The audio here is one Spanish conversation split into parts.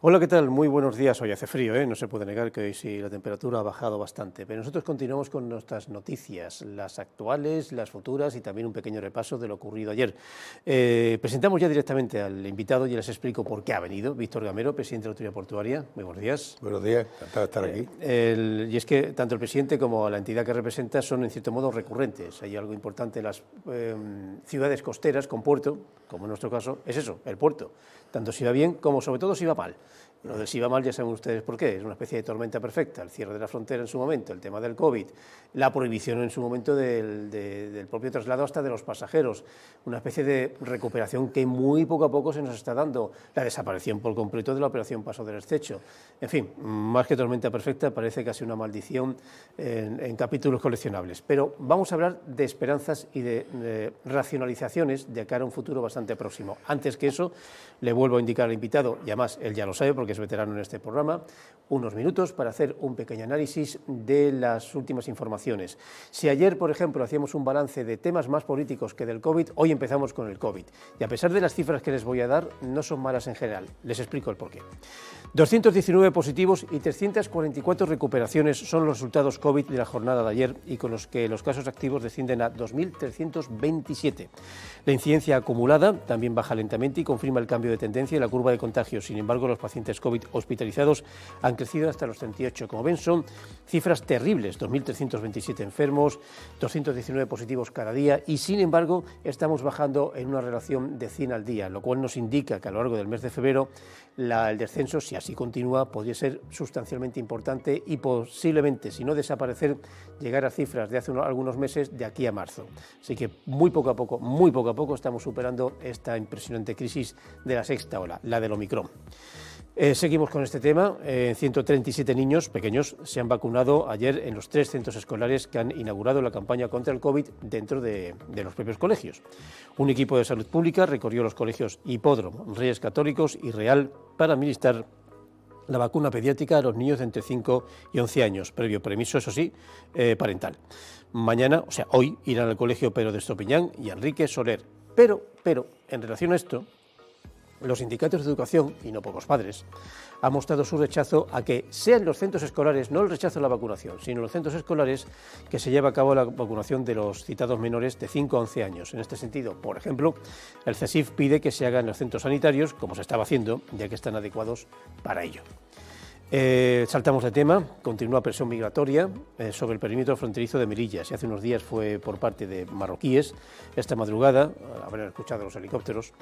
Hola, ¿qué tal? Muy buenos días. Hoy hace frío, ¿eh? No se puede negar que hoy sí la temperatura ha bajado bastante, pero nosotros continuamos con nuestras noticias, las actuales, las futuras y también un pequeño repaso de lo ocurrido ayer. Presentamos ya directamente al invitado y les explico por qué ha venido. Víctor Gamero, presidente de la Autoridad Portuaria. Muy buenos días. Buenos días, encantado de estar aquí. Y es que tanto el presidente como la entidad que representa son en cierto modo recurrentes. Hay algo importante en las ciudades costeras con puerto, como en nuestro caso, es eso, el puerto. Tanto si va bien como sobre todo si va mal. Lo de si va mal ya saben ustedes por qué, es una especie de tormenta perfecta, el cierre de la frontera en su momento, el tema del COVID, la prohibición en su momento del propio traslado hasta de los pasajeros, una especie de recuperación que muy poco a poco se nos está dando, la desaparición por completo de la operación Paso del Estrecho. En fin, más que tormenta perfecta, parece casi una maldición en capítulos coleccionables. Pero vamos a hablar de esperanzas y de racionalizaciones de cara a un futuro bastante próximo. Antes que eso, le vuelvo a indicar al invitado, y además él ya lo sabe porque es veterano en este programa, unos minutos para hacer un pequeño análisis de las últimas informaciones. Si ayer, por ejemplo, hacíamos un balance de temas más políticos que del COVID, hoy empezamos con el COVID. Y a pesar de las cifras que les voy a dar, no son malas en general. Les explico el porqué. 219 positivos y 344 recuperaciones son los resultados COVID de la jornada de ayer y con los que los casos activos descienden a 2.327. La incidencia acumulada también baja lentamente y confirma el cambio de tendencia en la curva de contagios. Sin embargo, los pacientes COVID hospitalizados han crecido hasta los 38. Como ven, son cifras terribles, 2.327 enfermos, 219 positivos cada día y, sin embargo, estamos bajando en una relación de 100 al día, lo cual nos indica que a lo largo del mes de febrero el descenso, si así continúa, podría ser sustancialmente importante y posiblemente, si no desaparecer, llegar a cifras de hace algunos meses de aquí a marzo. Así que muy poco a poco estamos superando esta impresionante crisis de la sexta ola, la del Omicron. Seguimos con este tema. 137 niños pequeños se han vacunado ayer en los 3 centros escolares que han inaugurado la campaña contra el COVID dentro de los propios colegios. Un equipo de salud pública recorrió los colegios Hipódromo, Reyes Católicos y Real para administrar la vacuna pediátrica a los niños de entre 5 y 11 años, previo permiso, eso sí, parental. Mañana, o sea, hoy, irán al colegio Pedro de Estopiñán y Enrique Soler. Pero, en relación a esto, los sindicatos de educación, y no pocos padres, han mostrado su rechazo a que sean los centros escolares, no el rechazo a la vacunación, sino los centros escolares que se lleva a cabo la vacunación de los citados menores de 5 a 11 años. En este sentido, por ejemplo, el CESIF pide que se haga en los centros sanitarios, como se estaba haciendo, ya que están adecuados para ello. Saltamos de tema, continúa presión migratoria sobre el perímetro fronterizo de Melilla. Si hace unos días fue por parte de marroquíes, esta madrugada, habrán escuchado los helicópteros,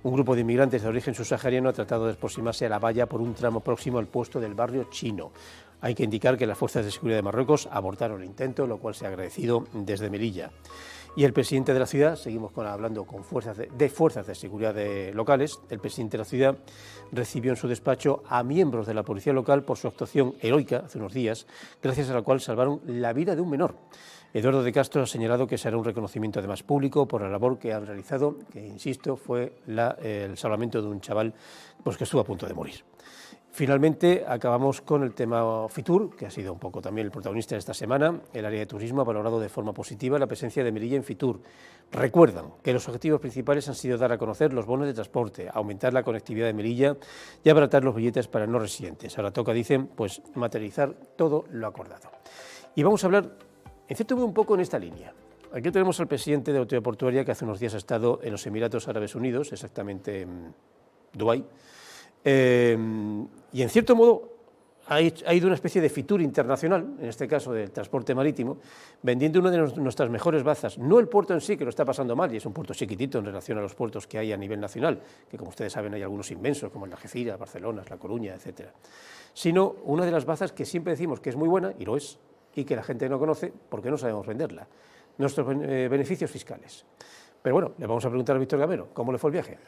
un grupo de inmigrantes de origen subsahariano ha tratado de aproximarse a la valla por un tramo próximo al puesto del barrio chino. Hay que indicar que las fuerzas de seguridad de Marruecos abortaron el intento, lo cual se ha agradecido desde Melilla. Y el presidente de la ciudad, seguimos hablando con fuerzas de seguridad locales, el presidente de la ciudad recibió en su despacho a miembros de la policía local por su actuación heroica hace unos días, gracias a la cual salvaron la vida de un menor. Eduardo de Castro ha señalado que será un reconocimiento además público por la labor que han realizado, que insisto, fue el salvamento de un chaval que estuvo a punto de morir. Finalmente, acabamos con el tema Fitur, que ha sido un poco también el protagonista de esta semana. El área de turismo ha valorado de forma positiva la presencia de Melilla en Fitur. Recuerdan que los objetivos principales han sido dar a conocer los bonos de transporte, aumentar la conectividad de Melilla y abaratar los billetes para no residentes. Ahora toca, dicen, pues materializar todo lo acordado. Y vamos a hablar, en cierto modo, un poco en esta línea. Aquí tenemos al presidente de la Autoridad Portuaria, que hace unos días ha estado en los Emiratos Árabes Unidos, exactamente en Dubái. Y en cierto modo ha ido una especie de Fitur internacional, en este caso del transporte marítimo, vendiendo una de nuestras mejores bazas, no el puerto en sí, que lo está pasando mal, y es un puerto chiquitito en relación a los puertos que hay a nivel nacional, que como ustedes saben hay algunos inmensos, como el de Algeciras, Barcelona, La Coruña, etcétera, sino una de las bazas que siempre decimos que es muy buena, y lo es, y que la gente no conoce porque no sabemos venderla, nuestros beneficios fiscales. Pero bueno, le vamos a preguntar a Víctor Gamero, ¿cómo le fue el viaje?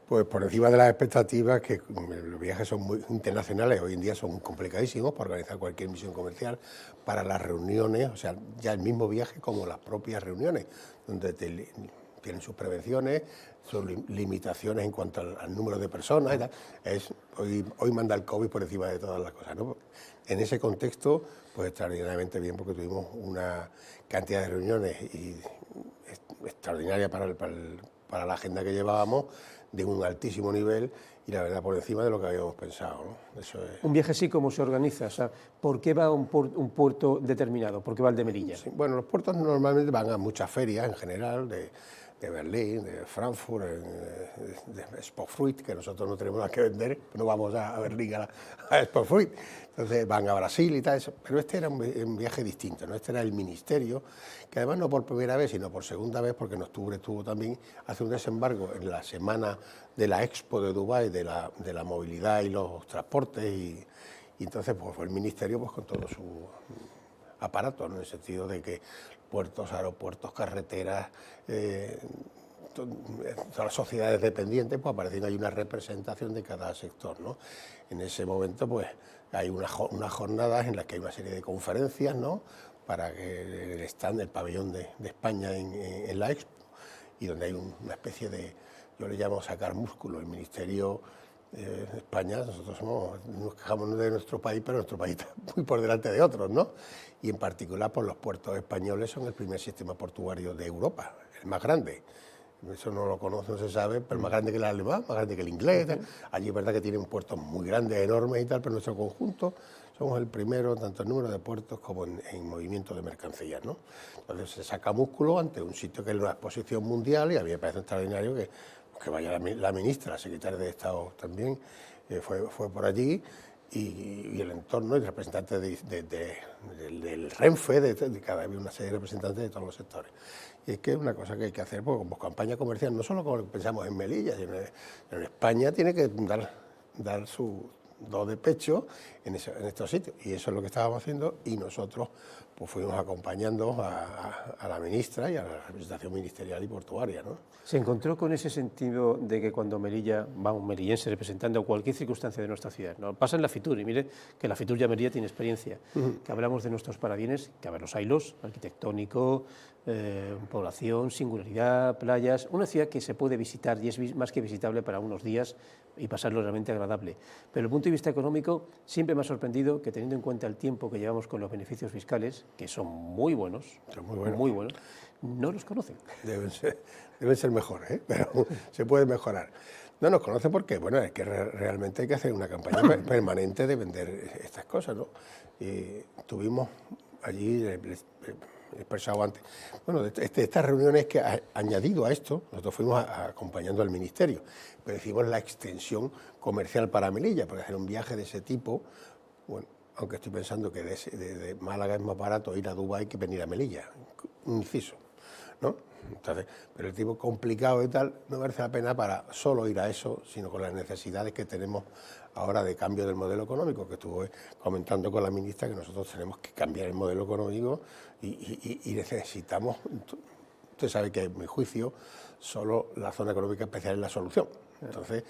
Pues por encima de las expectativas, que los viajes son muy internacionales, hoy en día son complicadísimos para organizar cualquier misión comercial, para las reuniones, o sea, ya el mismo viaje como las propias reuniones, donde tienen sus prevenciones, sus limitaciones en cuanto al número de personas y tal. Hoy manda el COVID por encima de todas las cosas, ¿no? En ese contexto, pues extraordinariamente bien, porque tuvimos una cantidad de reuniones extraordinaria para la agenda que llevábamos, de un altísimo nivel y la verdad por encima de lo que habíamos pensado, ¿no? Eso es. Un viaje así, ¿cómo se organiza? O sea, ¿por qué va a un puerto determinado? ¿Por qué va al de Melilla? Sí, bueno, los puertos normalmente van a muchas ferias en general, de Berlín, de Frankfurt, de Spotfruit, que nosotros no tenemos nada que vender, no vamos a Berlín a Spotfruit. Entonces van a Brasil y tal, eso. Pero este era un viaje distinto, ¿no? Este era el ministerio, que además no por primera vez, sino por segunda vez, porque en octubre tuvo también, hace un desembarco en la semana de la Expo de Dubái, de la movilidad y los transportes, y entonces pues, fue el ministerio pues, con todo su aparato, ¿no? En el sentido de que puertos, aeropuertos, carreteras, todas las sociedades dependientes, pues aparecen ahí una representación de cada sector, ¿no? En ese momento, pues, hay unas jornadas en las que hay una serie de conferencias, ¿no? Para que el stand, el pabellón de España en la Expo, y donde hay una especie de, yo le llamo sacar músculo, el Ministerio de España, nosotros nos quejamos de nuestro país, pero nuestro país está muy por delante de otros, ¿no? Y en particular, pues los puertos españoles son el primer sistema portuario de Europa, el más grande. Eso no lo conoce, no se sabe, pero más grande que el alemán, más grande que el inglés. Allí es verdad que tienen puertos muy grandes, enormes y tal, pero en nuestro conjunto somos el primero, tanto en número de puertos como en movimiento de mercancías, ¿no? Entonces se saca músculo ante un sitio que es una exposición mundial y a mí me parece extraordinario que vaya la ministra, la secretaria de Estado también, fue por allí. Y el entorno y representantes del Renfe, de cada vez una serie de representantes de todos los sectores. Y es que es una cosa que hay que hacer, porque como campaña comercial, no solo como pensamos en Melilla, sino en España tiene que dar su do de pecho en estos sitios. Y eso es lo que estábamos haciendo y nosotros pues fuimos acompañando a la ministra y a la representación ministerial y portuaria, ¿no? ¿Se encontró con ese sentido de que cuando Melilla va un melillense representando cualquier circunstancia de nuestra ciudad? ¿No? Pasa en la FITUR, y mire que la FITUR ya Melilla tiene experiencia, que hablamos de nuestros parabienes, que a ver los haylos, arquitectónico, población, singularidad, playas, una ciudad que se puede visitar y es más que visitable para unos días y pasarlo realmente agradable. Pero desde el punto de vista económico siempre me ha sorprendido que teniendo en cuenta el tiempo que llevamos con los beneficios fiscales, que son muy buenos, no los conocen. Deben ser mejores, ¿eh? Pero se puede mejorar. No nos conocen porque, bueno, es que realmente hay que hacer una campaña permanente de vender estas cosas, ¿no? Y tuvimos allí, he expresado antes, bueno, estas reuniones que añadido a esto, nosotros fuimos acompañando al ministerio, pero hicimos la extensión comercial para Melilla, porque hacer un viaje de ese tipo, bueno, aunque estoy pensando que de Málaga es más barato ir a Dubái que venir a Melilla, un inciso, ¿no? Entonces, pero el tipo complicado y tal, no merece la pena para solo ir a eso, sino con las necesidades que tenemos ahora de cambio del modelo económico, que estuve comentando con la ministra, que nosotros tenemos que cambiar el modelo económico y necesitamos, usted sabe que en mi juicio solo la zona económica especial es la solución. Entonces,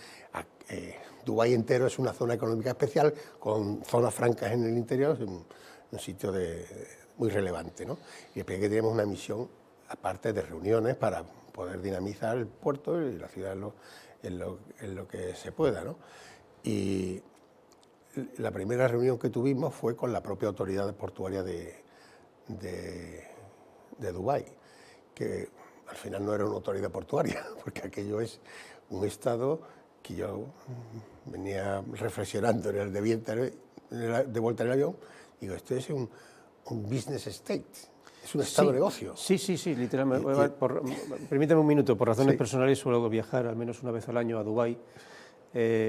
Dubái entero es una zona económica especial con zonas francas en el interior, es un sitio muy relevante, ¿no? Y después que tenemos una misión aparte de reuniones para poder dinamizar el puerto y la ciudad en lo que se pueda, ¿no? Y la primera reunión que tuvimos fue con la propia autoridad portuaria de Dubái, que al final no era una autoridad portuaria, porque aquello es un estado que yo venía reflexionando en el de vuelta en el avión, digo, esto es un business state. Es un estado de ocio. Sí, literalmente. Permítame un minuto, por razones personales suelo viajar al menos una vez al año a Dubái,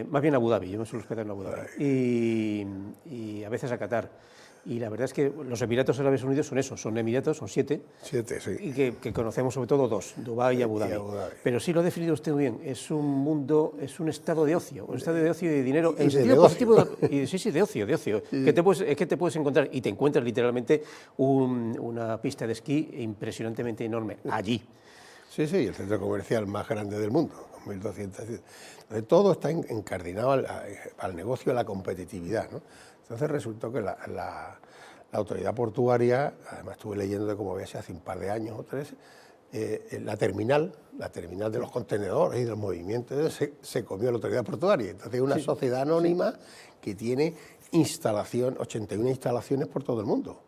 más bien a Abu Dhabi, yo me suelo hospedar en Abu Dhabi, y a veces a Qatar. Y la verdad es que los Emiratos Árabes Unidos son eso, son Emiratos, son 7, sí. Y que conocemos sobre todo 2, Dubái y Abu Dhabi. Pero sí lo ha definido usted muy bien, es un mundo, es un estado de ocio, y de dinero, en sentido positivo, de ocio. Sí. Que te puedes encontrar, y te encuentras literalmente una pista de esquí impresionantemente enorme, allí. Sí, el centro comercial más grande del mundo, 2.200. Todo está encardinado al negocio, a la competitividad, ¿no? Entonces resultó que la autoridad portuaria, además estuve leyendo de cómo había sido hace un par de años o 3, la terminal de los contenedores y del movimiento se comió la autoridad portuaria. Entonces es una sociedad anónima que tiene 81 instalaciones por todo el mundo.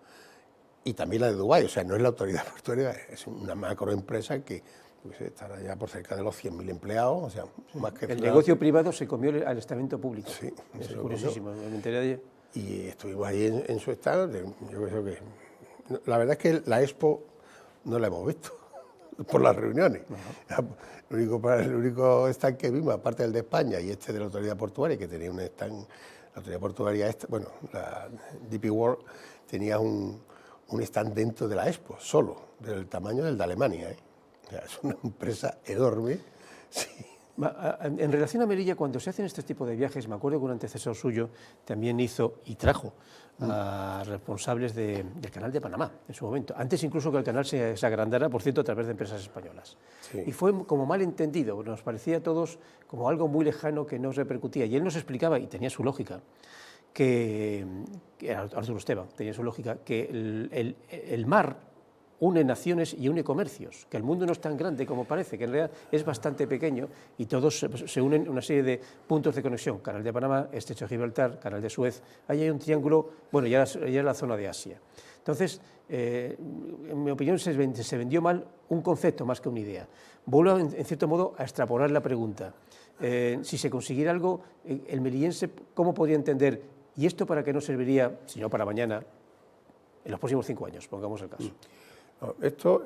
Y también la de Dubái, o sea, no es la autoridad portuaria, es una macroempresa que pues estará ya por cerca de los 100.000 empleados, o sea, más que... El negocio privado se comió al estamento público. Sí, es se lo curiosísimo, me enteré de ello. Y estuvimos ahí en su stand, yo creo que... La verdad es que la Expo no la hemos visto por las reuniones. El único stand que vimos, aparte del de España y este de la Autoridad Portuaria, que tenía un stand, la Autoridad Portuaria, bueno, la DP World tenía un stand dentro de la Expo, solo, del tamaño del de Alemania, ¿eh? O sea, es una empresa enorme. Sí. En relación a Melilla, cuando se hacen este tipo de viajes, me acuerdo que un antecesor suyo también hizo y trajo a responsables del Canal de Panamá en su momento, antes incluso que el canal se agrandara, por cierto, a través de empresas españolas. Sí. Y fue como mal entendido, nos parecía a todos como algo muy lejano que no repercutía. Y él nos explicaba, y tenía su lógica, que Arturo Esteban tenía su lógica, que el mar une naciones y une comercios, que el mundo no es tan grande como parece, que en realidad es bastante pequeño y todos se unen en una serie de puntos de conexión, Canal de Panamá, Estrecho de Gibraltar, Canal de Suez, ahí hay un triángulo, bueno, ya es la zona de Asia. Entonces, en mi opinión, se vendió mal un concepto más que una idea. Vuelvo, en cierto modo, a extrapolar la pregunta. Si se consiguiera algo, el melillense, ¿cómo podría entender? ¿Y esto para qué no serviría, si no para mañana, en los próximos 5 años, pongamos el caso? Esto,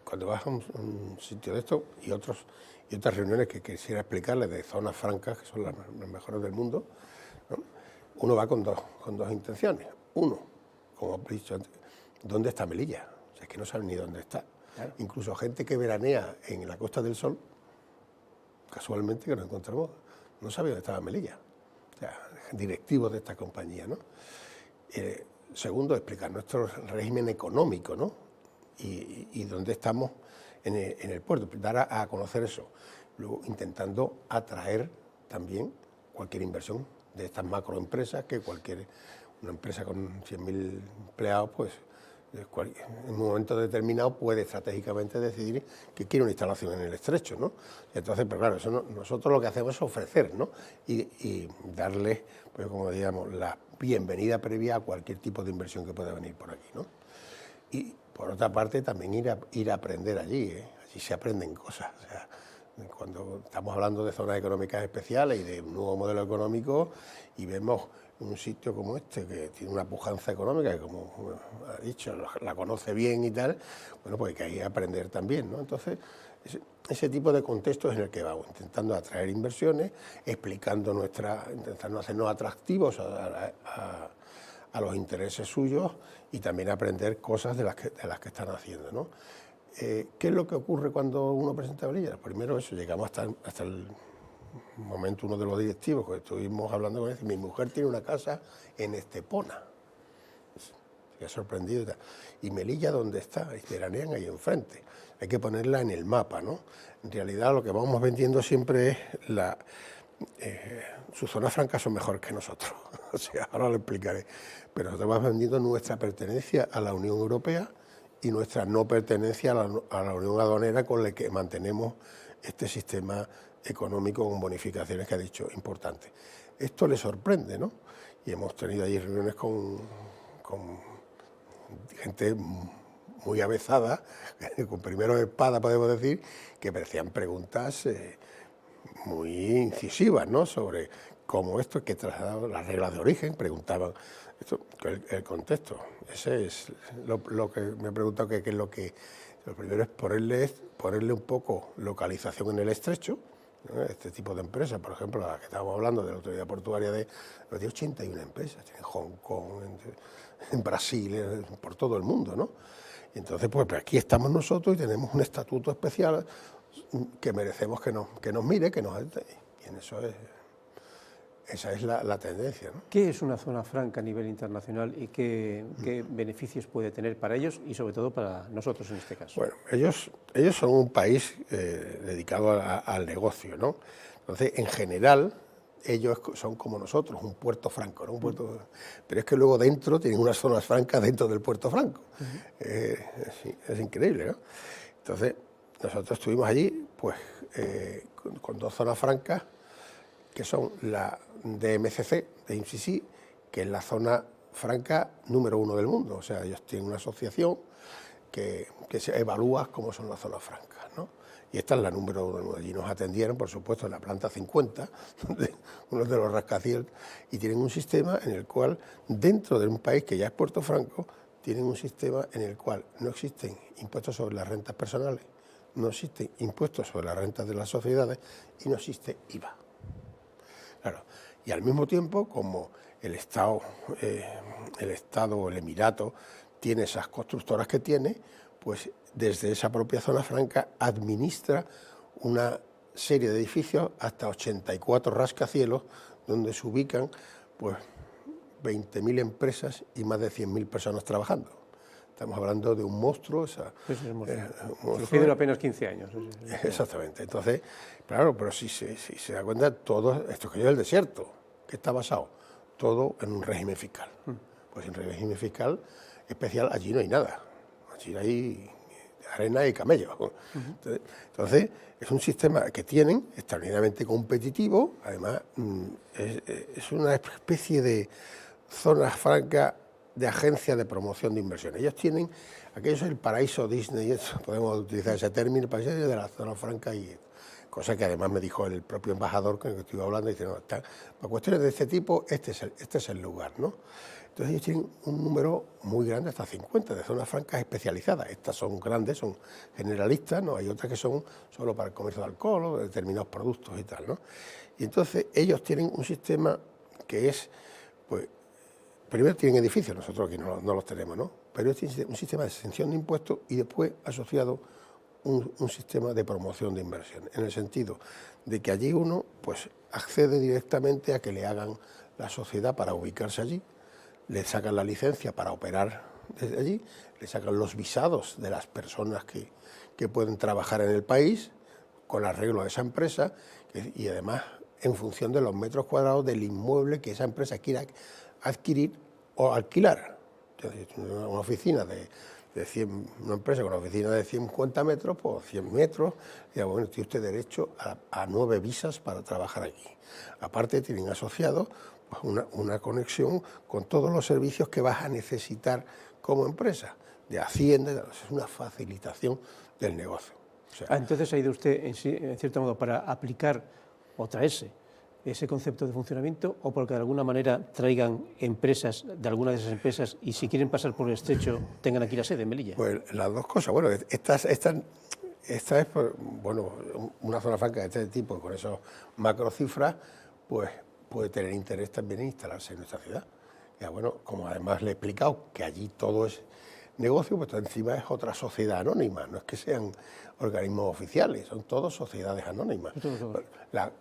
cuando vas a un sitio de esto y otras reuniones que quisiera explicarles de zonas francas, que son las mejores del mundo, ¿no? Uno va con dos intenciones. Uno, como he dicho antes, ¿dónde está Melilla? O sea, es que no saben ni dónde está. Claro. Incluso gente que veranea en la Costa del Sol, casualmente que nos encontramos, no sabía dónde estaba Melilla. O sea, directivos de esta compañía, ¿no? Segundo, explicar nuestro régimen económico, ¿no? Y dónde estamos en el puerto, dar a conocer eso. Luego, intentando atraer también cualquier inversión de estas macroempresas, que una empresa con 100.000 empleados, pues en un momento determinado puede estratégicamente decidir que quiere una instalación en el estrecho, ¿no? Entonces, pero claro, eso nosotros lo que hacemos es ofrecer, ¿no? Y darle, pues como digamos, la bienvenida previa a cualquier tipo de inversión que pueda venir por aquí, ¿no? Y por otra parte, también ir a aprender allí, ¿eh? Allí se aprenden cosas. O sea, cuando estamos hablando de zonas económicas especiales y de un nuevo modelo económico, y vemos un sitio como este, que tiene una pujanza económica, que como ha dicho, la conoce bien y tal, bueno, pues hay que ir a aprender también, ¿no? Entonces, ese tipo de contextos en el que vamos, intentando atraer inversiones, intentando hacernos atractivos a los intereses suyos y también aprender cosas de las que están haciendo, ¿no? ¿Qué es lo que ocurre cuando uno presenta Melilla? Primero eso, llegamos hasta el momento uno de los directivos que estuvimos hablando con él, mi mujer tiene una casa en Estepona, se ha sorprendido y tal. ¿Y Melilla dónde está? Y veranean ahí enfrente, hay que ponerla en el mapa, ¿no? En realidad lo que vamos vendiendo siempre es sus zonas francas son mejores que nosotros, o sea, ahora lo explicaré, pero nosotros vamos vendiendo nuestra pertenencia a la Unión Europea y nuestra no pertenencia a la Unión Aduanera, con la que mantenemos este sistema económico con bonificaciones que ha dicho importantes. Esto le sorprende, ¿no? Y hemos tenido ahí reuniones con gente muy avezada, con primero de espada, podemos decir, que parecían preguntas muy incisivas, ¿no? Sobre cómo esto, que trasladado las reglas de origen, preguntaban esto, el contexto. Ese es lo que me he preguntado, que es lo que... Lo primero es ponerle un poco localización en el estrecho, ¿no? Este tipo de empresas, por ejemplo, la que estábamos hablando de la Autoridad Portuaria de 81 empresas, en Hong Kong, en Brasil, por todo el mundo, ¿no? Y entonces, pues aquí estamos nosotros y tenemos un estatuto especial que merecemos que nos mire, que nos... Y en eso esa es la tendencia, ¿no? ¿Qué es una zona franca a nivel internacional y qué beneficios puede tener para ellos y sobre todo para nosotros en este caso? Bueno, ellos son un país dedicado al negocio, ¿no? Entonces, en general, ellos son como nosotros, un puerto franco, ¿no? Pero es que luego dentro tienen unas zonas francas dentro del puerto franco. Es increíble, ¿no? Entonces, nosotros estuvimos allí, pues, con 2 zonas francas, que son la DMCC, de IMCC, que es la zona franca número 1 del mundo. O sea, ellos tienen una asociación que se evalúa cómo son las zonas francas, ¿no? y esta es la número 1. Allí nos atendieron, por supuesto, en la planta 50, uno de los rascacielos, y tienen un sistema en el cual, dentro de un país que ya es Puerto Franco, tienen un sistema en el cual no existen impuestos sobre las rentas personales, no existen impuestos sobre las rentas de las sociedades y no existe IVA. Claro, y al mismo tiempo, como el Estado o el Emirato tiene esas constructoras que tiene, pues desde esa propia zona franca administra una serie de edificios, hasta 84 rascacielos, donde se ubican pues 20.000 empresas y más de 100.000 personas trabajando. Estamos hablando de un monstruo. Sucedió apenas 15 años. Exactamente. Entonces, claro, pero si se da cuenta, todo esto que es el desierto, que está basado todo en un régimen fiscal. Pues en régimen fiscal especial allí no hay nada. Allí hay arena y camello. Entonces, es un sistema que tienen extraordinariamente competitivo. Además, es una especie de zona franca de agencia de promoción de inversiones. Ellos tienen, aquello es el paraíso Disney, podemos utilizar ese término, el paraíso de la zona franca, y cosa que además me dijo el propio embajador con el que estuve hablando, dice, no, para cuestiones de este tipo, este es el lugar, ¿no? Entonces ellos tienen un número muy grande, hasta 50, de zonas francas especializadas. Estas son grandes, son generalistas, ¿no? Hay otras que son solo para el comercio de alcohol o de determinados productos y tal, ¿no? Y entonces ellos tienen un sistema que es, pues, primero tienen edificios, nosotros aquí no los tenemos, ¿no? Pero ellos tienen un sistema de exención de impuestos y después asociado un sistema de promoción de inversión, en el sentido de que allí uno pues accede directamente a que le hagan la sociedad para ubicarse allí, le sacan la licencia para operar desde allí, le sacan los visados de las personas que pueden trabajar en el país con arreglo a esa empresa, y además en función de los metros cuadrados del inmueble que esa empresa quiera adquirir o alquilar. Entonces, una oficina de 100, una empresa con una oficina de 50 metros, pues 100 metros, y bueno, tiene usted derecho a 9 visas para trabajar aquí. Aparte tienen asociado pues, una conexión con todos los servicios que vas a necesitar como empresa, de Hacienda, es una facilitación del negocio. O sea, entonces ha ido usted, en cierto modo, para aplicar o traerse ese concepto de funcionamiento, o porque de alguna manera traigan empresas de alguna de esas empresas y si quieren pasar por el estrecho tengan aquí la sede en Melilla. Pues las dos cosas. Bueno, esta es bueno, una zona franca de este tipo, con esas macrocifras, pues puede tener interés también en instalarse en nuestra ciudad. Ya, bueno, como además le he explicado que allí todo es negocio, pues encima es otra sociedad anónima, no es que sean organismos oficiales, son todos sociedades anónimas.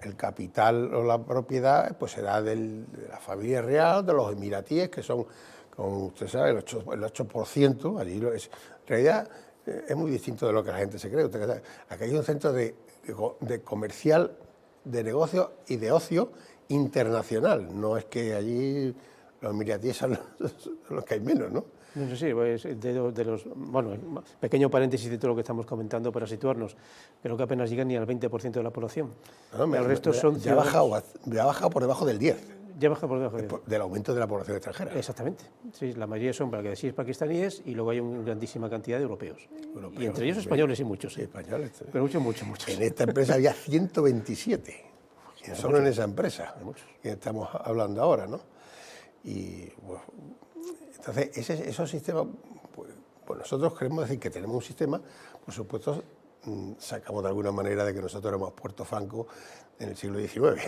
El capital o la propiedad pues será de la familia real, de los emiratíes, que son, como usted sabe, el 8%, allí en realidad es muy distinto de lo que la gente se cree. Aquí hay un centro de comercial, de negocio y de ocio internacional, no es que allí los emiratíes son los que hay menos, ¿no? Sí, pues bueno, pequeño paréntesis de todo lo que estamos comentando para situarnos, pero que apenas llegan ni al 20% de la población. El resto son ya ha bajado por debajo del 10%. Ya baja por debajo del aumento de la población extranjera. Exactamente. Sí, la mayoría son pakistaníes y luego hay una grandísima cantidad de europeos. Y entre ellos españoles y muchos. Sí, españoles. Pero muchos. En esta empresa había 127. Solo en esa empresa que estamos hablando ahora, ¿no? Y bueno, entonces esos sistemas, pues nosotros queremos decir que tenemos un sistema, por supuesto, sacamos de alguna manera de que nosotros éramos Puerto Franco en el siglo XIX.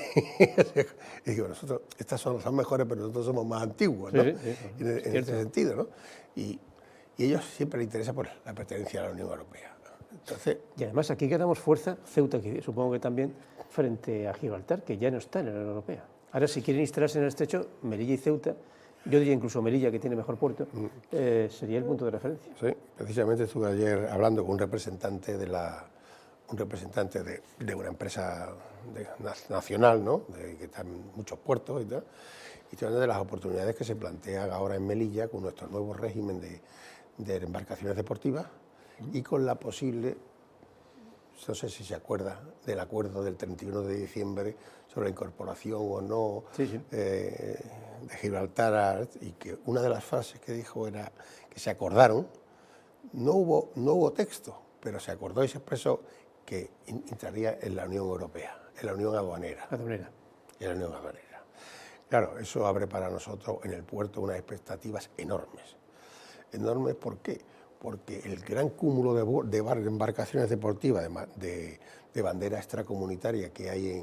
Y digo, nosotros, estas son mejores, pero nosotros somos más antiguos, ¿no? Sí, en ese sentido, ¿no? Y ellos siempre les interesa por la pertenencia a la Unión Europea. Entonces, y además aquí ganamos fuerza, Ceuta, que supongo que también, frente a Gibraltar, que ya no está en la Unión Europea. Ahora, si quieren instalarse en el estrecho, Melilla y Ceuta, yo diría incluso Melilla, que tiene mejor puerto, sería el punto de referencia. Sí, precisamente estuve ayer hablando con un representante de una empresa nacional, ¿no? Que está en muchos puertos y tal, y estoy hablando de las oportunidades que se plantean ahora en Melilla con nuestro nuevo régimen de embarcaciones deportivas y con la posible, no sé si se acuerda del acuerdo del 31 de diciembre sobre la incorporación o no de Gibraltar, y que una de las frases que dijo era que se acordaron, no hubo texto, pero se acordó y se expresó que entraría en la Unión Europea, en la Unión Aduanera. Aduanera. En la Unión Aduanera. Claro, eso abre para nosotros en el puerto unas expectativas enormes. Enormes, ¿por qué? Porque el gran cúmulo de embarcaciones deportivas, de bandera extracomunitaria que hay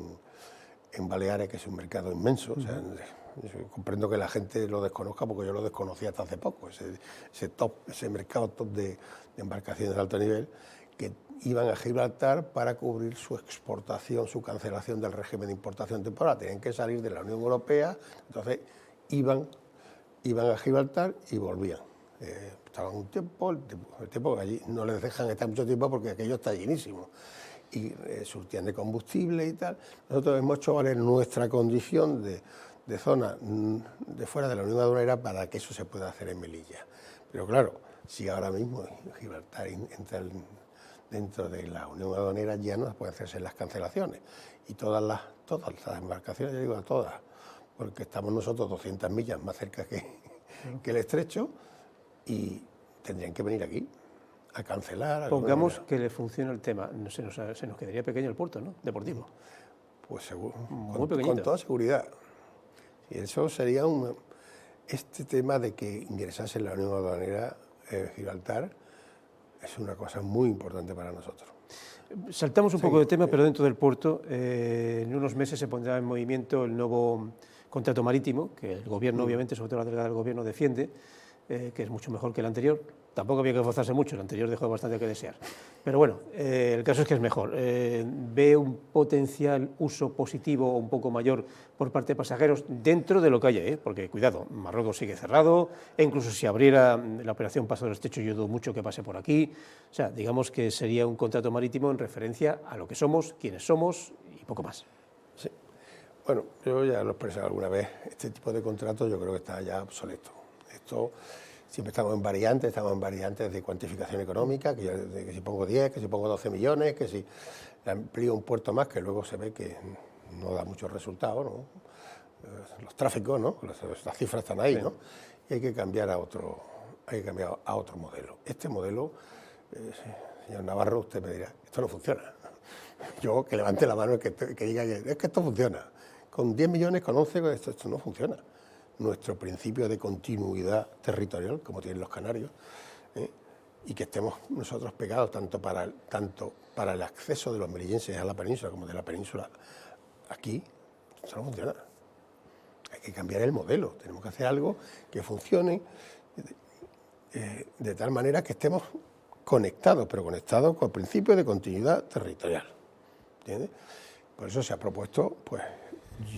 en Baleares, que es un mercado inmenso, o sea, yo comprendo que la gente lo desconozca porque yo lo desconocía hasta hace poco, ese mercado top de embarcaciones de alto nivel que iban a Gibraltar para cubrir su exportación, su cancelación del régimen de importación temporal. Tenían que salir de la Unión Europea, entonces iban a Gibraltar y volvían. Estaban un tiempo, el tiempo que allí no les dejan estar mucho tiempo porque aquello está llenísimo. Y surtían de combustible y tal. Nosotros hemos hecho valer nuestra condición de zona de fuera de la Unión Aduanera para que eso se pueda hacer en Melilla. Pero claro, si ahora mismo Gibraltar entra dentro de la Unión Aduanera, ya no pueden hacerse las cancelaciones. Y todas las embarcaciones, yo digo a todas, porque estamos nosotros 200 millas más cerca que el estrecho y tendrían que venir aquí a cancelar. Pongamos que le funciona el tema, se nos quedaría pequeño el puerto, ¿no? Deportivo. Pues seguro, Muy con toda seguridad. Y eso sería este tema de que ingresase en la Unión Aduanera Gibraltar es una cosa muy importante para nosotros. Saltamos un poco de tema, pero dentro del puerto, en unos meses se pondrá en movimiento el nuevo contrato marítimo, que el Gobierno, obviamente, sobre todo la delegada del Gobierno, defiende, que es mucho mejor que el anterior. Tampoco había que esforzarse mucho, el anterior dejó bastante que desear. Pero bueno, el caso es que es mejor. ¿Ve un potencial uso positivo o un poco mayor por parte de pasajeros dentro de lo que haya? Porque, cuidado, Marruecos sigue cerrado, e incluso si abriera la operación Paso del Estrecho, yo dudo mucho que pase por aquí. O sea, digamos que sería un contrato marítimo en referencia a lo que somos, quiénes somos y poco más. Sí. Bueno, yo ya lo he expresado alguna vez, este tipo de contrato yo creo que está ya obsoleto. Esto... Siempre estamos en variantes de cuantificación económica, que si pongo 10, que si pongo 12 millones, que si amplío un puerto más, que luego se ve que no da muchos resultados, ¿no? Los tráficos, ¿no? Las cifras están ahí, ¿no? Y hay que cambiar a otro modelo. Este modelo, señor Navarro, usted me dirá, esto no funciona. Yo que levante la mano y que diga es que esto funciona. Con 10 millones, con 11, esto no funciona. Nuestro principio de continuidad territorial, como tienen los canarios, y que estemos nosotros pegados tanto para el acceso de los melillenses a la península como de la península aquí, esto no funciona. Hay que cambiar el modelo, tenemos que hacer algo que funcione de tal manera que estemos conectados, pero conectados con el principio de continuidad territorial. ¿Entiendes? Por eso se ha propuesto, pues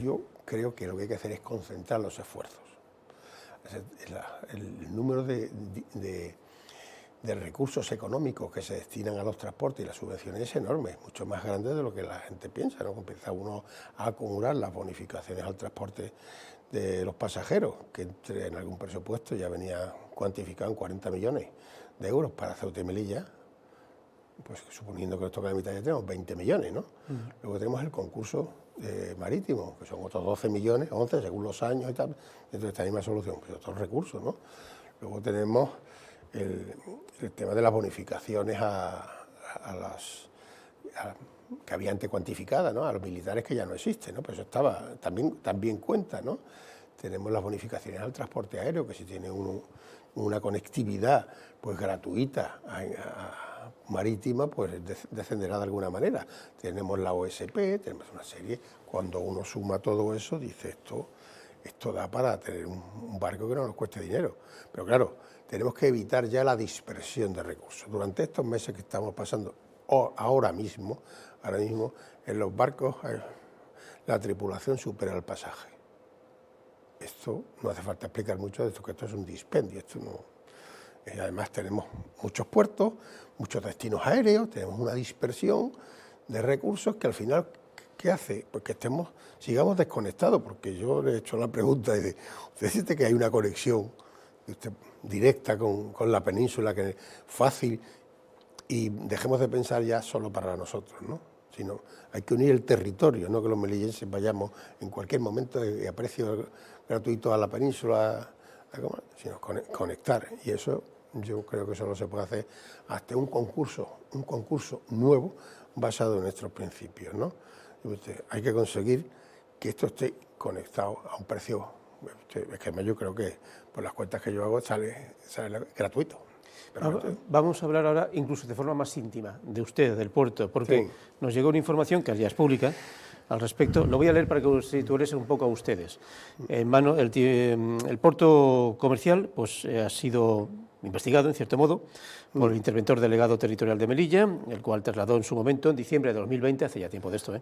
yo creo que lo que hay que hacer es concentrar los esfuerzos. El número de recursos económicos que se destinan a los transportes y las subvenciones es enorme, es mucho más grande de lo que la gente piensa, ¿no? Empieza uno a acumular las bonificaciones al transporte de los pasajeros, que en algún presupuesto ya venía cuantificado en 40 millones de euros para Ceuta y Melilla, pues suponiendo que nos toca la mitad ya tenemos 20 millones, ¿no? Luego tenemos el concurso marítimo, que son otros 12 millones, 11 según los años y tal, dentro de esta misma solución, pues otros recursos, ¿no? Luego tenemos el tema de las bonificaciones que había antes cuantificada, ¿no? A los militares que ya no existen, ¿no? Pues eso estaba, también cuenta, ¿no? Tenemos las bonificaciones al transporte aéreo, que si tiene una conectividad pues gratuita marítima, pues descenderá de alguna manera. Tenemos la OSP, tenemos una serie. Cuando uno suma todo eso, dice esto da para tener un barco que no nos cueste dinero. Pero claro, tenemos que evitar ya la dispersión de recursos. Durante estos meses que estamos pasando, ahora mismo, en los barcos la tripulación supera el pasaje. Esto no hace falta explicar mucho de esto, que esto es un dispendio, esto no... Además tenemos muchos puertos, muchos destinos aéreos, tenemos una dispersión de recursos que al final, ¿qué hace? Pues que sigamos desconectados, porque yo le he hecho la pregunta y ¿usted siente que hay una conexión directa con la península, que es fácil, y dejemos de pensar ya solo para nosotros, ¿no? Sino hay que unir el territorio, no que los melillenses vayamos en cualquier momento y a precio gratuito a la península, sino conectar, y eso yo creo que solo se puede hacer hasta un concurso nuevo basado en nuestros principios, ¿no? Hay que conseguir que esto esté conectado a un precio, es que yo creo que por las cuentas que yo hago sale gratuito. Pero vamos a hablar ahora, incluso de forma más íntima, de usted, del puerto, porque sí, nos llegó una información que ya es pública al respecto. Lo voy a leer para que os situéis un poco a ustedes. En mano, el puerto comercial pues, ha sido investigado, en cierto modo, por el interventor delegado territorial de Melilla, el cual trasladó en su momento, en diciembre de 2020, hace ya tiempo de esto,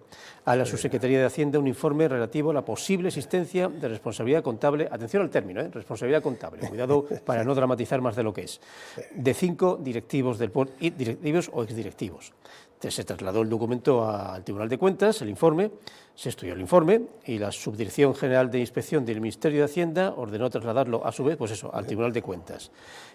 a la Subsecretaría de Hacienda un informe relativo a la posible existencia de responsabilidad contable, atención al término, responsabilidad contable, cuidado para no dramatizar más de lo que es, de 5 directivos del puerto, directivos o exdirectivos. Se trasladó el documento al Tribunal de Cuentas, el informe, se estudió el informe y la Subdirección General de Inspección del Ministerio de Hacienda ordenó trasladarlo a su vez, pues eso, al Tribunal de Cuentas.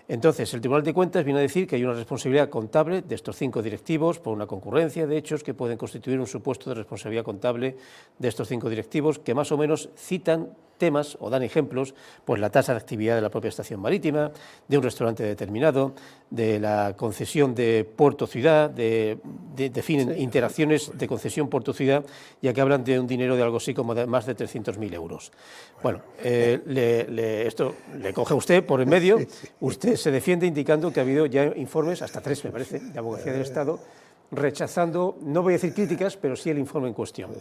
Entonces, el Tribunal de Cuentas viene a decir que hay una responsabilidad contable de estos 5 directivos por una concurrencia de hechos que pueden constituir un supuesto de responsabilidad contable de estos 5 directivos que más o menos citan temas o dan ejemplos, pues la tasa de actividad de la propia estación marítima, de un restaurante determinado, de la concesión de Puerto-Ciudad, definen interacciones de concesión Puerto-Ciudad, ya que hablan de un dinero de algo así como de más de 300.000 euros. Bueno, esto le coge a usted por en medio, usted se defiende indicando que ha habido ya informes, hasta 3 me parece, de Abogacía del Estado, rechazando, no voy a decir críticas, pero sí el informe en cuestión.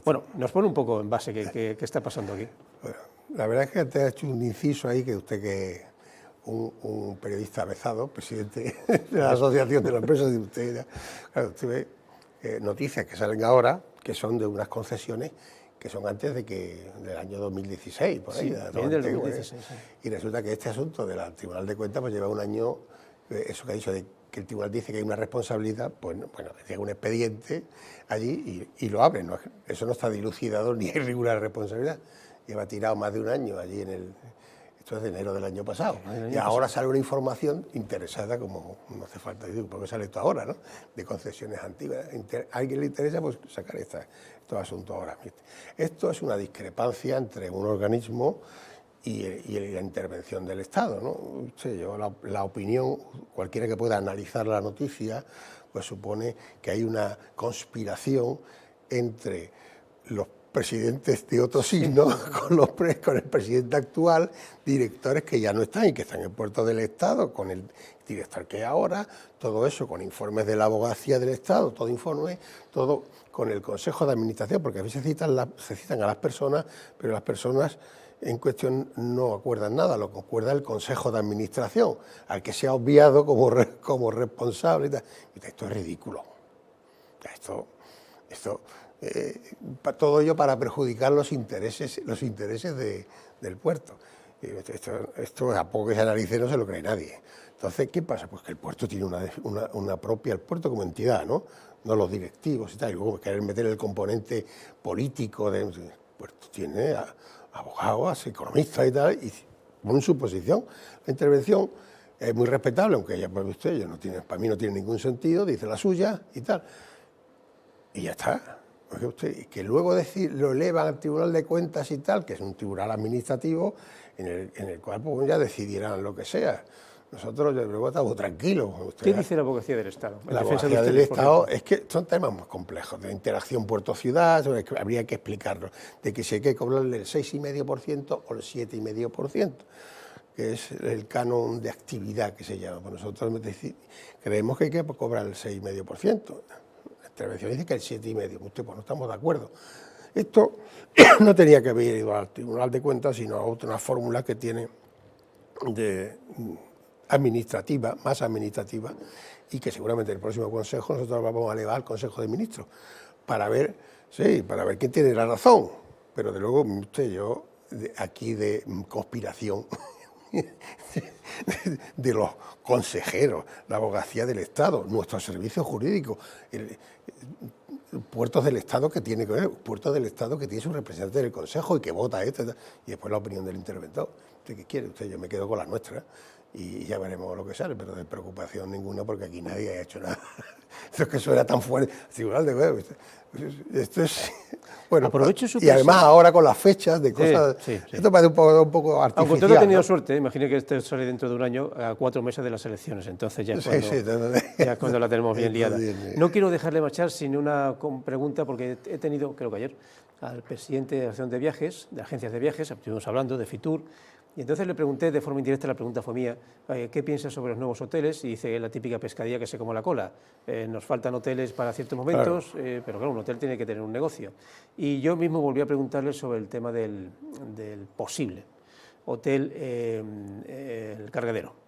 Bueno, nos pone un poco en base qué está pasando aquí. Bueno, la verdad es que te ha hecho un inciso ahí que usted, que un periodista avezado, presidente de la Asociación de las Empresas de usted, claro, usted ve noticias que salen ahora que son de unas concesiones que son antes del año 2016, por ahí. Sí, del 2016. Sí. Y resulta que este asunto del Tribunal de Cuentas pues lleva un año, eso que ha dicho de que el tribunal dice que hay una responsabilidad, pues bueno, llega un expediente allí y lo abre. ¿No? Eso no está dilucidado ni hay ninguna responsabilidad. Lleva tirado más de un año allí esto es de enero del año pasado. Y ahora sale una información interesada, como no hace falta decir, porque sale esto ahora, ¿no? De concesiones antiguas. ¿A alguien le interesa? Pues sacar estos asuntos ahora. Esto es una discrepancia entre un organismo y la intervención del Estado, ¿no? La opinión, cualquiera que pueda analizar la noticia, pues supone que hay una conspiración entre los presidentes de otro signo con el presidente actual, directores que ya no están y que están en Puerto del Estado, con el director que hay ahora, todo eso con informes de la Abogacía del Estado, todo informe, todo con el Consejo de Administración, porque a veces se citan a las personas, pero las personas en cuestión no acuerdan nada, lo que acuerda el Consejo de Administración, al que se ha obviado como responsable. Y tal. Esto es ridículo. Todo ello para perjudicar los intereses del puerto. Esto a poco que se analice no se lo cree nadie. Entonces, ¿qué pasa? Pues que el puerto tiene una propia, el puerto como entidad, ¿no? No los directivos y tal, y luego querer meter el componente político el puerto tiene abogados, economistas y tal, y ponen su posición. La intervención es muy respetable, aunque ella, pues usted, para mí no tiene ningún sentido, dice la suya y tal. Y ya está. Que luego lo elevan al Tribunal de Cuentas y tal, que es un tribunal administrativo en el cual pues, ya decidirán lo que sea. Nosotros luego estamos tranquilos. ¿Qué dice la Abogacía del Estado? La Abogacía del Estado es que son temas más complejos, de interacción puerto-ciudad, habría que explicarlo, de que si hay que cobrarle el 6,5% o el 7,5%, que es el canon de actividad que se llama. Pues nosotros creemos que hay que cobrar el 6,5%. La intervención dice que el 7,5%. Usted, pues no estamos de acuerdo. Esto no tenía que haber ido al Tribunal de Cuentas, sino a otra fórmula que tiene más administrativa, y que seguramente en el próximo Consejo nosotros vamos a elevar al Consejo de Ministros para ver quién tiene la razón. Pero de luego, yo aquí de conspiración de los consejeros, la Abogacía del Estado, nuestro servicio jurídico, puertos del Estado que tiene su representante del Consejo y que vota y después la opinión del interventor. ¿Usted qué quiere? Yo me quedo con la nuestra y ya veremos lo que sale, pero de preocupación ninguna porque aquí nadie ha hecho nada. Esto es que suena tan fuerte. Tribunal de Huelva. Esto es... Bueno, aprovecho su y además ahora con las fechas de cosas... Sí. Esto parece un poco artificial. Aunque usted ha tenido ¿no? suerte, imagine que esto sale dentro de un año, a 4 meses de las elecciones, entonces ya es cuando, ya es cuando la tenemos bien liada. No quiero dejarle marchar sin una pregunta, porque he tenido, creo que ayer, al presidente de la Asociación de Viajes, de agencias de viajes, estuvimos hablando de Fitur, y entonces le pregunté de forma indirecta, la pregunta fue mía, ¿qué piensa sobre los nuevos hoteles? Y dice la típica pescadilla que se come la cola. Nos faltan hoteles para ciertos momentos, claro. Pero claro, un hotel tiene que tener un negocio. Y yo mismo volví a preguntarle sobre el tema del posible hotel El Cargadero.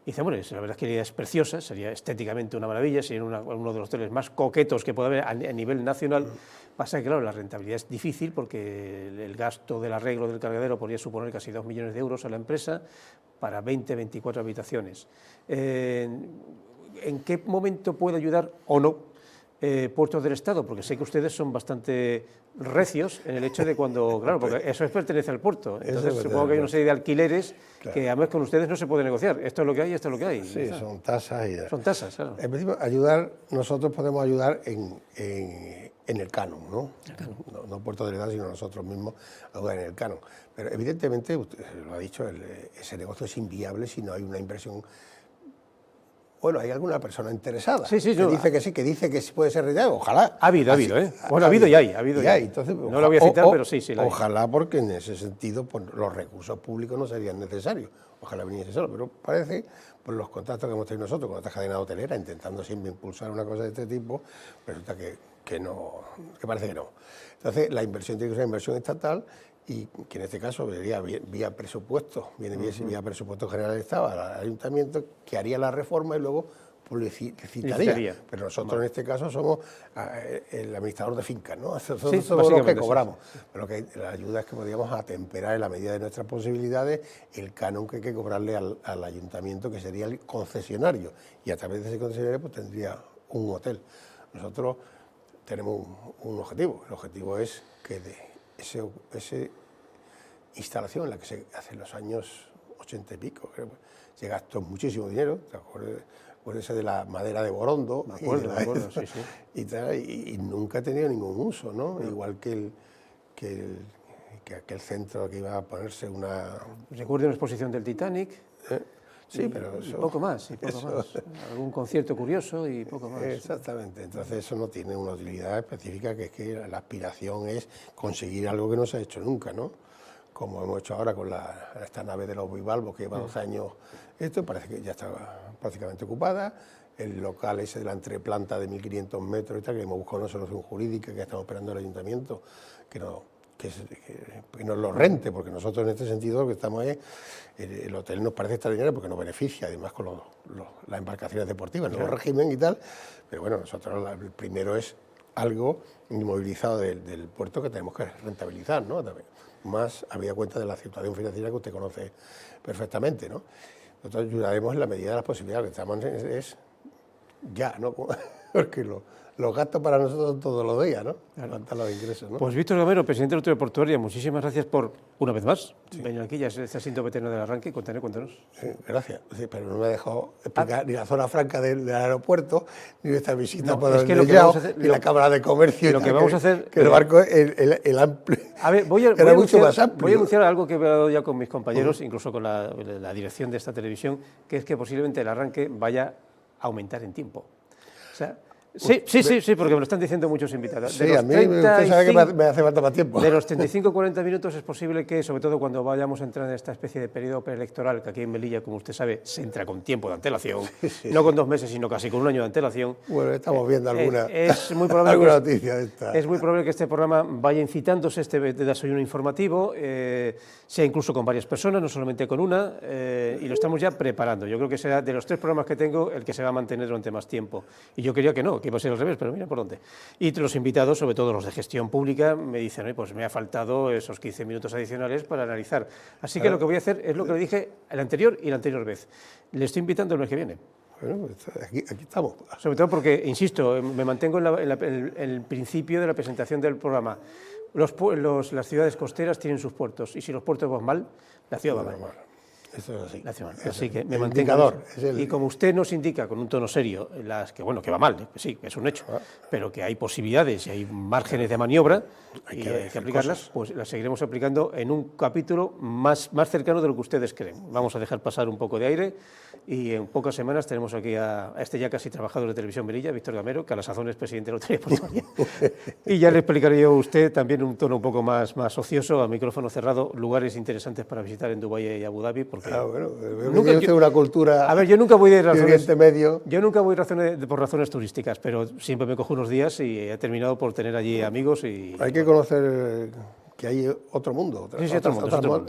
Y dice, bueno, la verdad es que la idea es preciosa, sería estéticamente una maravilla, sería uno de los hoteles más coquetos que puede haber a nivel nacional. Pasa que, claro, la rentabilidad es difícil porque el gasto del arreglo del cargadero podría suponer casi 2 millones de euros a la empresa para 20, 24 habitaciones. ¿En qué momento puede ayudar o no Puertos del Estado? Porque sé que ustedes son bastante recios en el hecho de cuando, claro, porque eso pertenece al puerto. Entonces supongo que hay una serie de alquileres, claro, que además con ustedes no se puede negociar. Esto es lo que hay, esto es lo que hay. Sí, son tasas. Son tasas, claro. En principio, nosotros podemos ayudar en el canon, ¿no? No Puertos del Estado, sino nosotros mismos ayudar en el canon. Pero evidentemente, usted lo ha dicho, ese negocio es inviable si no hay una inversión. Bueno, hay alguna persona interesada que dice que sí, que dice que puede ser rentable, ojalá. Ha habido, ¿eh? Bueno, ha habido y hay. Entonces, no lo voy a citar, pero sí. Ojalá, porque en ese sentido pues, los recursos públicos no serían necesarios. Ojalá viniese solo, pero parece, por los contactos que hemos tenido nosotros con otras cadenas hoteleras, intentando siempre impulsar una cosa de este tipo, resulta que parece que no. Entonces, la inversión tiene que ser una inversión estatal, y que en este caso vendría vía presupuesto, vía presupuesto general del Estado al ayuntamiento, que haría la reforma y luego pues, licitaría. Pero nosotros en este caso somos el administrador de fincas, ¿no? Somos los que cobramos. Sí. Pero que la ayuda es que podríamos atemperar en la medida de nuestras posibilidades el canon que hay que cobrarle al ayuntamiento, que sería el concesionario, y a través de ese concesionario pues tendría un hotel. Nosotros tenemos un objetivo, el objetivo es que esa instalación en la que se hace en los años 80 y pico, se gastó muchísimo dinero, ¿te acuerdas de la madera de Borondo? Me acuerdo, sí. Y nunca ha tenido ningún uso, ¿no? Igual que aquel centro que iba a ponerse una... Recuerdo una exposición del Titanic. Sí, pero eso... Poco más. Algún concierto curioso y poco más. Exactamente. Entonces eso no tiene una utilidad específica, que es que la aspiración es conseguir algo que no se ha hecho nunca, ¿no? Como hemos hecho ahora con esta nave de los bivalvos, que lleva 12 años, esto parece que ya está prácticamente ocupada. El local ese de la entreplanta de 1.500 metros y tal, que hemos buscado una solución jurídica, que estamos esperando al ayuntamiento, que nos lo rente, porque nosotros en este sentido lo que estamos es, el hotel nos parece extraordinario porque nos beneficia, además con las embarcaciones deportivas, el nuevo régimen y tal, pero bueno, nosotros el primero es algo inmovilizado del puerto que tenemos que rentabilizar, ¿no? También, más habida cuenta de la situación financiera que usted conoce perfectamente, ¿no? Nosotros ayudaremos en la medida de las posibilidades, lo que estamos es ya, ¿no? Porque los gastos para nosotros son todos los días, ¿no? Levantar los ingresos, ¿no? Pues Víctor Gamero, presidente del Autoridad Portuaria, muchísimas gracias por, una vez más, venir aquí, ya está siendo veterano del arranque, cuéntanos. Sí, gracias, pero no me ha dejado explicar ni la zona franca del aeropuerto, ni nuestra visita por el Mellao, ni la Cámara de Comercio. Lo que vamos a hacer... Que el barco, el amplio, a ver, era mucho más amplio. Voy a anunciar algo que he hablado ya con mis compañeros, incluso con la dirección de esta televisión, que es que posiblemente el arranque vaya a aumentar en tiempo. O sea, sí, porque me lo están diciendo muchos invitados. Sí, a mí usted sabe que me hace falta más tiempo. De los 35-40 minutos es posible que, sobre todo cuando vayamos a entrar en esta especie de periodo preelectoral, que aquí en Melilla, como usted sabe, se entra con tiempo de antelación, no con 2 meses, sino casi con 1 año de antelación. Bueno, estamos viendo alguna noticia de esta. Es muy probable que este programa vaya incitándose, este desayuno informativo, sea incluso con varias personas, no solamente con una, y lo estamos ya preparando. Yo creo que será de los 3 programas que tengo el que se va a mantener durante más tiempo. Y yo quería que no, que iba a ser al revés, pero mira por dónde. Y los invitados, sobre todo los de gestión pública, me dicen, pues me ha faltado esos 15 minutos adicionales para analizar. Así que lo que voy a hacer es lo que le dije el anterior y la anterior vez. Le estoy invitando el mes que viene. Bueno, pues aquí estamos. Sobre todo porque, insisto, me mantengo en el principio de la presentación del programa. Las ciudades costeras tienen sus puertos, y si los puertos van mal, la ciudad va mal. Eso es así. Así que me el mantengo. indicador, Y como usted nos indica con un tono serio, que bueno, que va mal, que sí, que es un hecho, pero que hay posibilidades y hay márgenes de maniobra y hay que aplicarlas, pues las seguiremos aplicando en un capítulo más cercano de lo que ustedes creen. Vamos a dejar pasar un poco de aire y en pocas semanas tenemos aquí a este ya casi trabajador de Televisión Melilla, Víctor Gamero, que a la sazón es presidente de la Lotería Portuaria. Y ya le explicaré yo a usted también un tono un poco más ocioso, a micrófono cerrado, lugares interesantes para visitar en Dubái y Abu Dhabi, porque bueno, nunca yo una cultura. A ver, yo nunca voy de razones Medio. Yo nunca voy por razones turísticas, pero siempre me cojo unos días y he terminado por tener allí amigos y hay que conocer que hay otro mundo, otras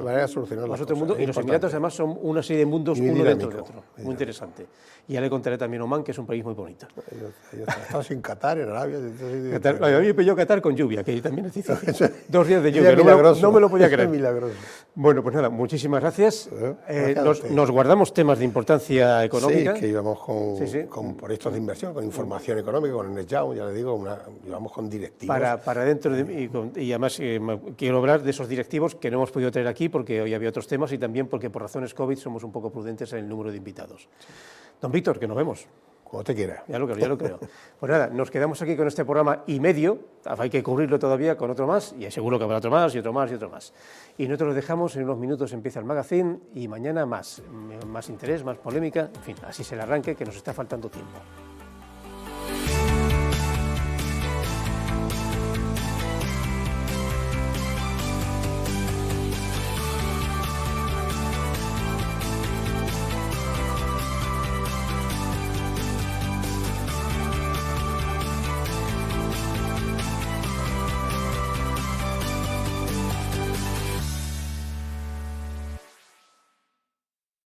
maneras de solucionar las cosas. Mundo, y los Emiratos además son una serie de mundos uno dentro de otro, muy interesante. Y ya le contaré también Omán, que es un país muy bonito. Yo estaba en Qatar, en Arabia. A mí me pilló Qatar con lluvia, que también necesito 2 días de lluvia, no me lo podía creer. Milagroso. Bueno, pues nada, muchísimas gracias. Nos guardamos temas de importancia económica. Sí, que íbamos con proyectos de inversión, con información económica, con el NetJow, ya le digo, íbamos con directivos. Para dentro y además quiero hablar de esos directivos que no hemos podido traer aquí porque hoy había otros temas y también porque por razones COVID somos un poco prudentes en el número de invitados. Don Víctor, que nos vemos. Como te quiera. Ya lo creo. Pues nada, nos quedamos aquí con este programa y medio, hay que cubrirlo todavía con otro más, y seguro que habrá otro más, y otro más, y otro más. Y nosotros lo dejamos, en unos minutos empieza el magazine, y mañana más interés, más polémica, en fin, así se le arranque, que nos está faltando tiempo.